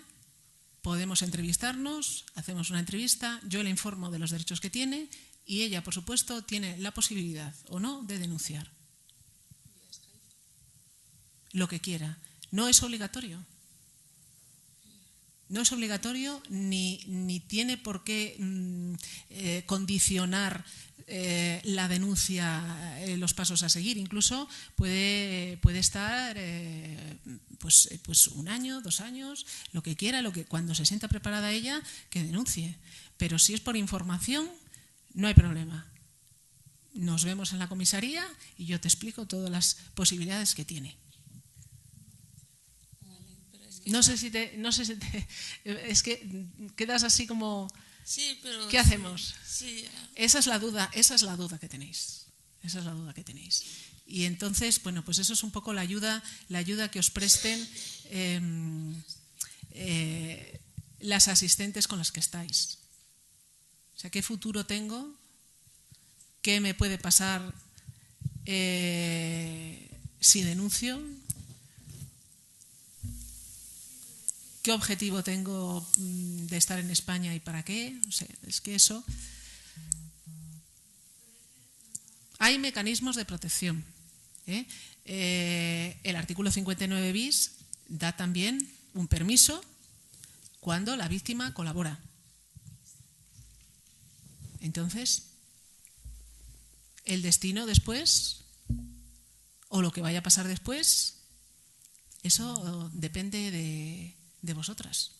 podemos entrevistarnos, hacemos una entrevista, yo le informo de los derechos que tiene y ella, por supuesto, tiene la posibilidad o no de denunciar. Lo que quiera. No es obligatorio. No es obligatorio ni tiene por qué condicionar la denuncia, los pasos a seguir. Incluso puede estar pues 1 año, 2 años, lo que quiera, cuando se sienta preparada ella, que denuncie. Pero si es por información, no hay problema. Nos vemos en la comisaría y yo te explico todas las posibilidades que tiene. No sé si te es que quedas así como Sí, pero ¿qué hacemos? Sí. Esa es la duda que tenéis. Y entonces, bueno, pues eso es un poco la ayuda que os presten las asistentes con las que estáis. O sea, ¿qué futuro tengo? ¿Qué me puede pasar si denuncio? ¿Qué objetivo tengo de estar en España y para qué? O sea, es que eso... Hay mecanismos de protección. El artículo 59 bis da también un permiso cuando la víctima colabora. Entonces, el destino después, o lo que vaya a pasar después, eso depende de vosotras.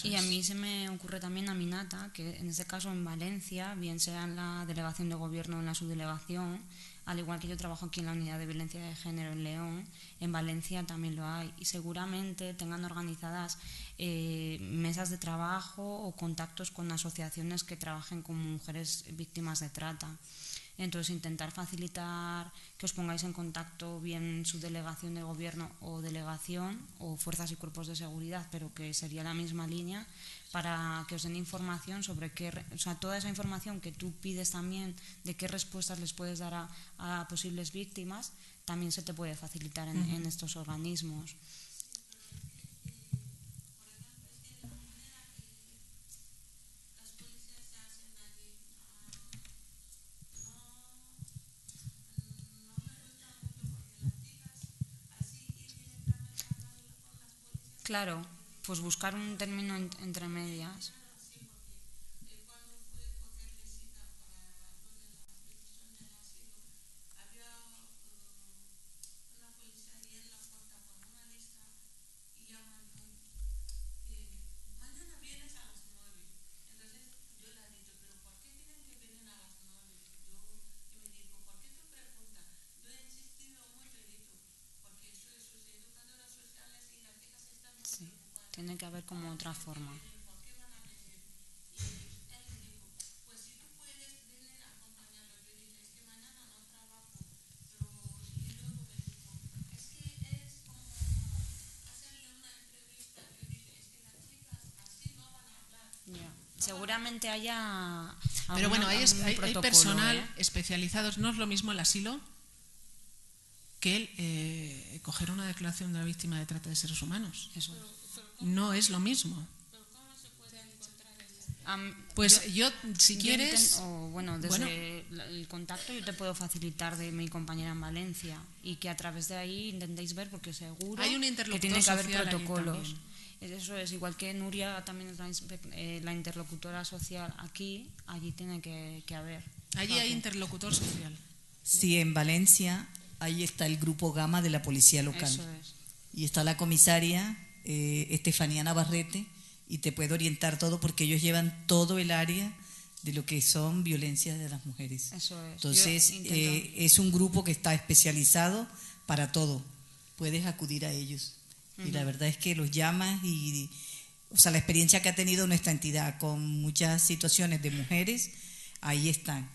Y a mí se me ocurre también, Aminata, que en este caso en Valencia, bien sea en la delegación de gobierno o en la subdelegación, al igual que yo trabajo aquí en la unidad de violencia de género en León, en Valencia también lo hay. Y seguramente tengan organizadas mesas de trabajo o contactos con asociaciones que trabajen con mujeres víctimas de trata. Entonces, intentar facilitar que os pongáis en contacto bien su delegación de gobierno o delegación o fuerzas y cuerpos de seguridad, pero que sería la misma línea, para que os den información sobre toda esa información que tú pides también de qué respuestas les puedes dar a posibles víctimas, también se te puede facilitar en estos organismos. Claro, pues buscar un término entre medias. Sí, tiene que haber como otra forma. Seguramente haya... Pero bueno, hay personal ¿eh? especializado. No es lo mismo el asilo que el coger una declaración de la víctima de trata de seres humanos. Eso. No es lo mismo. Pues si quieres... Desde el contacto yo te puedo facilitar de mi compañera en Valencia y que a través de ahí intentéis ver, porque seguro hay un que tiene que haber protocolos. Eso Es igual que Nuria también es la interlocutora social aquí, allí tiene que haber. Allí hay interlocutor social. Sí, en Valencia ahí está el grupo Gama de la policía local. Eso es. Y está la comisaria Estefanía Navarrete y te puede orientar todo porque ellos llevan todo el área de lo que son violencias de las mujeres. Eso es. Entonces, es un grupo que está especializado para todo. Puedes acudir a ellos. Y la verdad es que los llamas y, o sea, la experiencia que ha tenido nuestra entidad con muchas situaciones de mujeres, ahí están.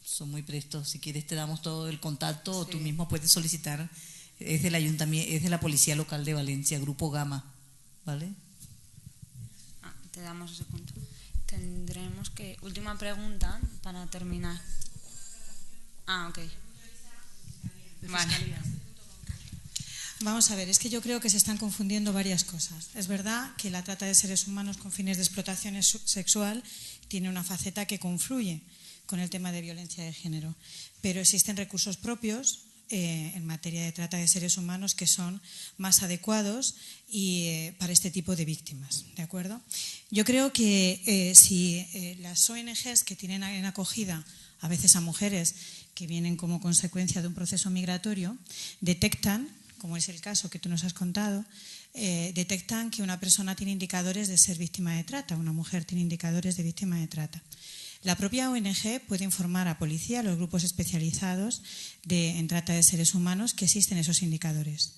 Son muy prestos. Si quieres te damos todo el contacto, sí. O tú mismo puedes solicitar. Es del ayuntamiento, es de la Policía Local de Valencia, Grupo Gama, ¿vale? Te damos ese punto. Tendremos que... Última pregunta para terminar. Ok. Vale. Vamos a ver, es que yo creo que se están confundiendo varias cosas. Es verdad que la trata de seres humanos con fines de explotación sexual tiene una faceta que confluye con el tema de violencia de género, pero existen recursos propios en materia de trata de seres humanos que son más adecuados y para este tipo de víctimas, ¿de acuerdo? Yo creo que si las ONGs que tienen en acogida a veces a mujeres que vienen como consecuencia de un proceso migratorio detectan, como es el caso que tú nos has contado, detectan que una persona tiene indicadores de ser víctima de trata, una mujer tiene indicadores de víctima de trata. La propia ONG puede informar a policía, a los grupos especializados en trata de seres humanos, que existen esos indicadores.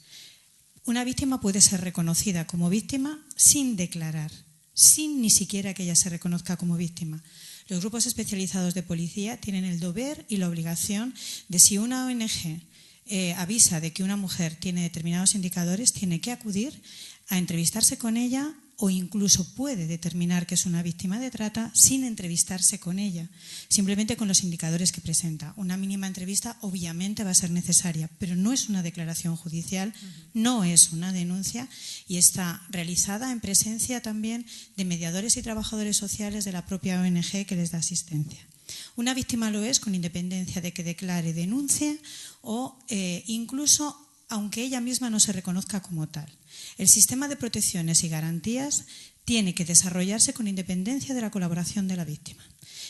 Una víctima puede ser reconocida como víctima sin declarar, sin ni siquiera que ella se reconozca como víctima. Los grupos especializados de policía tienen el deber y la obligación de, si una ONG avisa de que una mujer tiene determinados indicadores, tiene que acudir a entrevistarse con ella o incluso puede determinar que es una víctima de trata sin entrevistarse con ella, simplemente con los indicadores que presenta. Una mínima entrevista obviamente va a ser necesaria, pero no es una declaración judicial, no es una denuncia y está realizada en presencia también de mediadores y trabajadores sociales de la propia ONG que les da asistencia. Una víctima lo es con independencia de que declare, denuncie o incluso aunque ella misma no se reconozca como tal. El sistema de protecciones y garantías tiene que desarrollarse con independencia de la colaboración de la víctima.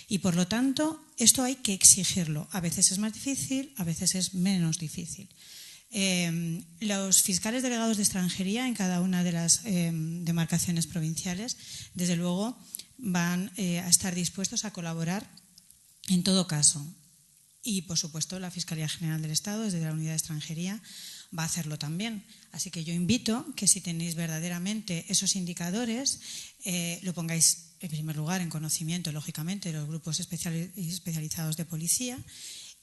Y por lo tanto, esto hay que exigirlo. A veces es más difícil, a veces es menos difícil. Los fiscales delegados de extranjería en cada una de las demarcaciones provinciales, desde luego, van a estar dispuestos a colaborar en todo caso. Y, por supuesto, la Fiscalía General del Estado, desde la Unidad de Extranjería, va a hacerlo también. Así que yo invito que si tenéis verdaderamente esos indicadores, lo pongáis en primer lugar en conocimiento, lógicamente, de los grupos especializados de policía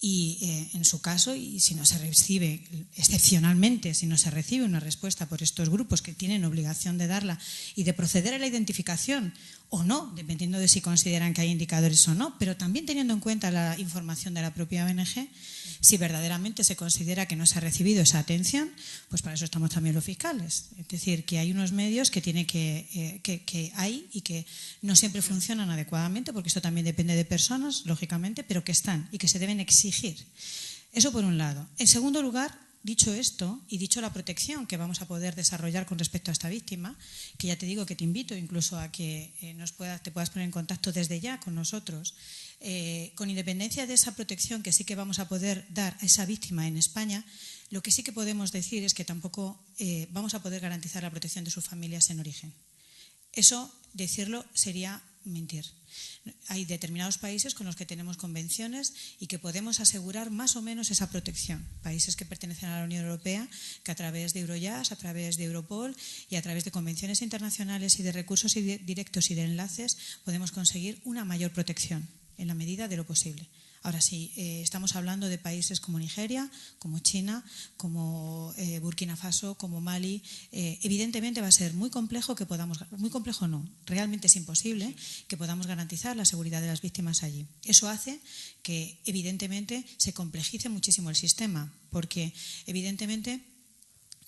y en su caso, y si no se recibe, excepcionalmente, si no se recibe una respuesta por estos grupos que tienen obligación de darla y de proceder a la identificación o no, dependiendo de si consideran que hay indicadores o no, pero también teniendo en cuenta la información de la propia ONG, si verdaderamente se considera que no se ha recibido esa atención, pues para eso estamos también los fiscales. Es decir, que hay unos medios que hay y que no siempre funcionan adecuadamente, porque esto también depende de personas, lógicamente, pero que están y que se deben exigir. Eso por un lado. En segundo lugar, dicho esto y dicho la protección que vamos a poder desarrollar con respecto a esta víctima, que ya te digo que te invito incluso a que te puedas poner en contacto desde ya con nosotros, con independencia de esa protección que sí que vamos a poder dar a esa víctima en España, lo que sí que podemos decir es que tampoco vamos a poder garantizar la protección de sus familias en origen. Eso, decirlo, sería mentir. Hay determinados países con los que tenemos convenciones y que podemos asegurar más o menos esa protección. Países que pertenecen a la Unión Europea, que a través de Eurojust, a través de Europol y a través de convenciones internacionales y de recursos directos y de enlaces podemos conseguir una mayor protección en la medida de lo posible. Ahora sí, estamos hablando de países como Nigeria, como China, como Burkina Faso, como Mali. Evidentemente va a ser muy complejo que podamos, muy complejo no, realmente es imposible que podamos garantizar la seguridad de las víctimas allí. Eso hace que evidentemente se complejice muchísimo el sistema, porque evidentemente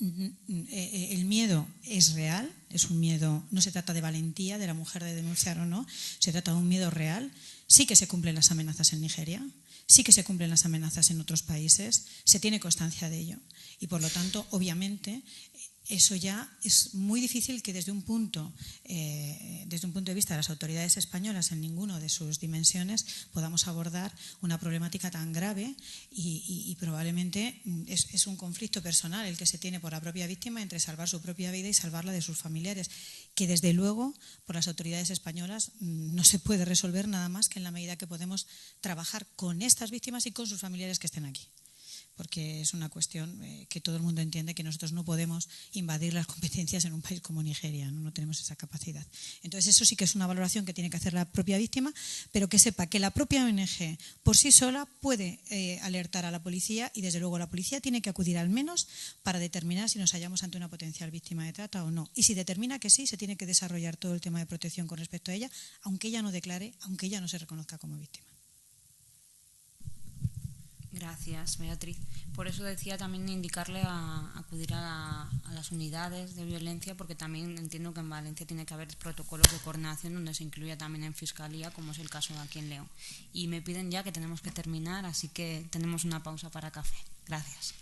el miedo es real, es un miedo, no se trata de valentía de la mujer de denunciar o no, se trata de un miedo real. Sí que se cumplen las amenazas en Nigeria, sí que se cumplen las amenazas en otros países, se tiene constancia de ello y por lo tanto, obviamente, eso ya es muy difícil que desde un punto de vista de las autoridades españolas en ninguna de sus dimensiones podamos abordar una problemática tan grave y probablemente es un conflicto personal el que se tiene por la propia víctima entre salvar su propia vida y salvarla de sus familiares, que desde luego por las autoridades españolas no se puede resolver nada más que en la medida que podemos trabajar con estas víctimas y con sus familiares que estén aquí. Porque es una cuestión que todo el mundo entiende que nosotros no podemos invadir las competencias en un país como Nigeria, no tenemos esa capacidad. Entonces eso sí que es una valoración que tiene que hacer la propia víctima, pero que sepa que la propia ONG por sí sola puede alertar a la policía y desde luego la policía tiene que acudir al menos para determinar si nos hallamos ante una potencial víctima de trata o no. Y si determina que sí, se tiene que desarrollar todo el tema de protección con respecto a ella, aunque ella no declare, aunque ella no se reconozca como víctima. Gracias, Beatriz. Por eso decía también indicarle a acudir a las unidades de violencia, porque también entiendo que en Valencia tiene que haber protocolos de coordinación donde se incluya también en Fiscalía, como es el caso de aquí en León. Y me piden ya que tenemos que terminar, así que tenemos una pausa para café. Gracias.